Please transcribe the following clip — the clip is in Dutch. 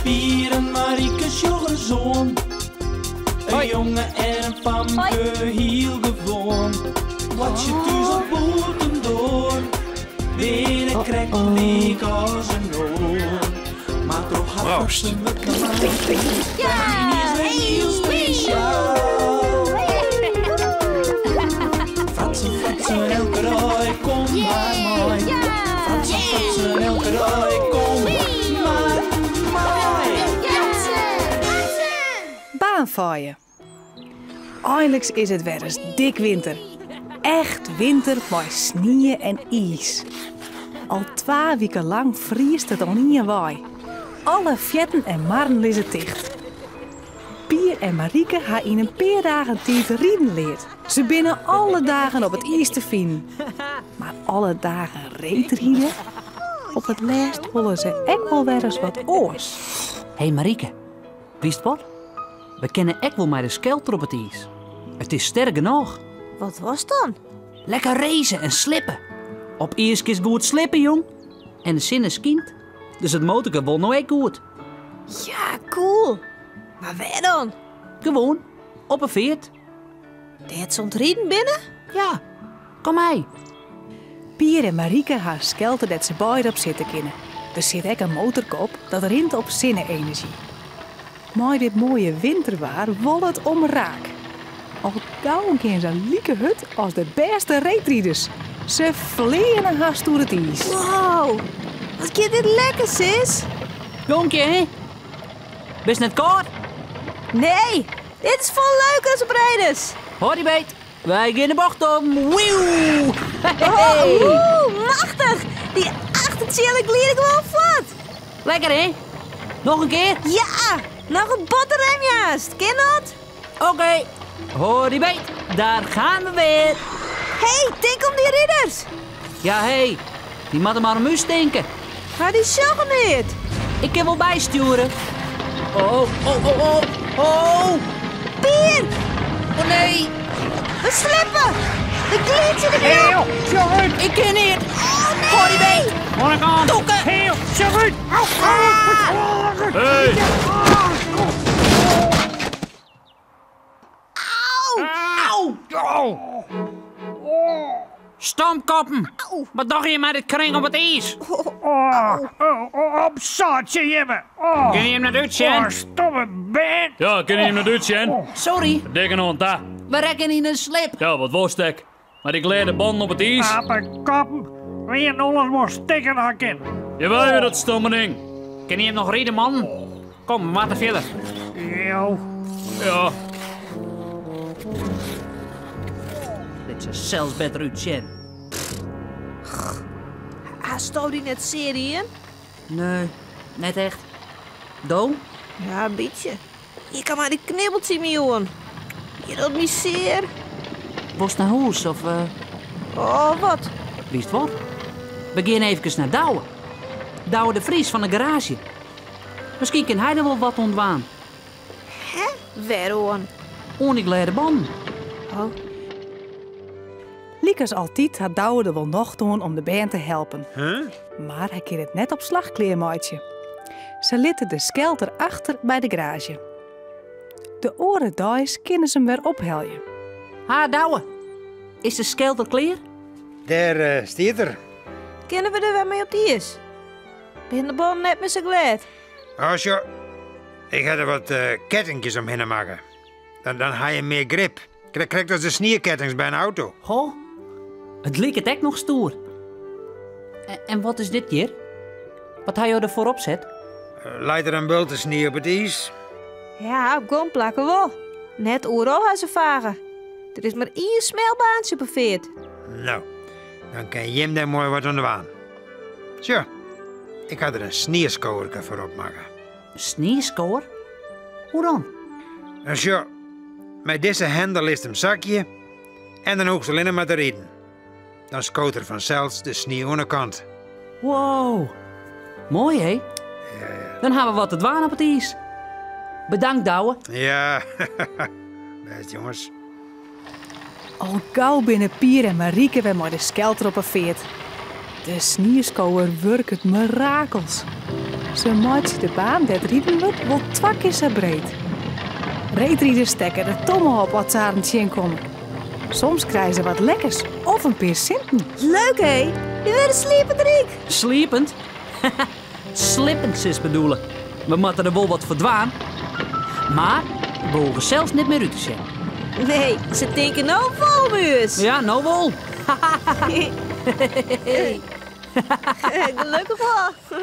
Pier en Marieke joggen zoon. Een jongen en een famke heel gewoon. Wat je thuis op boeten door. Binnen krijgt leek als een oor. Maar toch had ze me klaar. Ja, heel speciaal. Fratsen, elke rij, kom maar mooi. Fratsen, elke rij, kom maar mooi. Baanvaaien. Eindelijk is het weer eens dik winter. Echt winter met sneeuw en ijs. Al 2 weken lang vriest het al niet waai. Alle fjetten en marren liggen dicht. Pier en Marieke hebben in een paar dagen tijd rieden leerd. Ze binnen alle dagen op het ijs te vinden. Maar alle dagen reetrieden? Op het laatst willen ze echt wel weer eens wat oors. Hé Marieke, wist wat? We kennen echt wel maar de skelter op het ijs. Het is sterk genoeg. Wat was dan? Lekker racen en slippen. Op ijs is goed slippen, jong. En de zin is kind. Dus het motorke wil nou echt goed. Ja, cool. Maar waar dan? Gewoon, op een veert. Deed zo'n rieden binnen? Ja, kom mee. Pier en Marieke hebben skelter dat ze beide op zitten kunnen. Er zit ook een motorkop dat rint op zinne-energie. Maar dit mooie winterwaar wil het om raak. Al gauw een keer zo'n lieke hut als de beste reetrieders. Ze vliegen haast door het ijs. Wow, wat keer dit lekker, sis? Jonkje, hè? Bist net koud? Nee, dit is vol leuk als op rijders. Hoor die beet. Wij gaan de bocht om. Wieuw! Machtig. Die achtertjelle glied ik wel vlot. Lekker, hè? Nog een keer? Ja, nog een botterem juist. Ken dat? Oké. Hoor die beet. Daar gaan we weer. Hé, denk om die ridders. Ja, hé. Die moeten maar om u denken. Ga die joggen niet. Ik kan wel bijsturen. Oh. Pier, Oh nee. we slippen. De glied zit er weer. Ik ken niet. Oh nee. Hoor die beet. Toeken. Heel, zo goed! Hey! Auw. Stamkoppen. Wat dacht je met het kring op het ijs? Op zaadje jemmen! Kun je hem naar Duits zijn? Stomme band! Ja, ken je hem naar Duits zijn? Sorry, Dikke hond, daar. we rekken in een slip. Ja, wat was het? Maar ik leerde banden op het ijs. Apenkoppen! Wie en alles moest stikken hakken! Je weet weer dat stomme ding. Ken je hem nog reden, man? Kom, we moeten verder. Jo. Ja, Dit is zelfs beter uit zijn. Stond die net serie in? Nee, net echt. Do? Ja, een beetje. Je kan maar die knibbeltje mee doen. Je doet me zeer. Was naar huis of Oh, wat? wist wat? We gaan even naar Douwe. Douwe de Vries van de garage. Misschien kan hij er wel wat ontwaan. Hè? Waarom? Onigleerde banden. Oh. Liek als altijd had Douwe er wel nog doen om de band te helpen. Maar hij keert het net op slagkleermaatje. Ze lieten de skelter achter bij de garage. De oren daais kunnen ze hem weer opheljen. Ha, Douwe. Is de skelter klaar? Daar staat er. Kunnen we er weer mee op die is? Ben de band net met z'n glad? Asja, ik ga er wat kettingjes omheen maken. Dan heb je meer grip. Krijg als de snierkettings bij een auto. Ho, het leek het echt nog stoer. En wat is dit hier? Wat hij je ervoor opzet? Leidt er een bulte sneeuw op het ijs? Ja, op grond plakken wel. Net overal gaan ze varen. Er is maar één smelbaantje op een veert. Nou, dan kan je hem daar mooi wat aan de waan. Tja, ik ga er een sneeuwscorer voor opmaken. Een sneeuwscoor? Hoe dan? En tja, met deze hendel is hem zakje en dan hoeft ze alleen maar te rijden. Dan scoot er vanzelfs de sneeuw aan de kant. Wow. Mooi, hè? Dan hebben we wat te dwaan op het ijs. Bedankt, Douwe. Ja, best jongens. Al gauw binnen Pier en Marieke weer maar de skelter op een veert. De sneeuwscoer werkt mirakels. Ze maakt de baan dat rieden wordt wel 2 keer zo breed. Reetrieders stekken de tommel op wat ze aan het zien komen. Soms krijgen ze wat lekkers of een paar centen. Leuk, hé? Je werd sliepenrik. Sliepend? Slippend is bedoelen. We moeten er wel wat verdwaan. Maar we hoeven zelfs niet meer uit te zijn. Nee, ze denken nou volmuurs. Ja, nou wel. Gelukkig wel.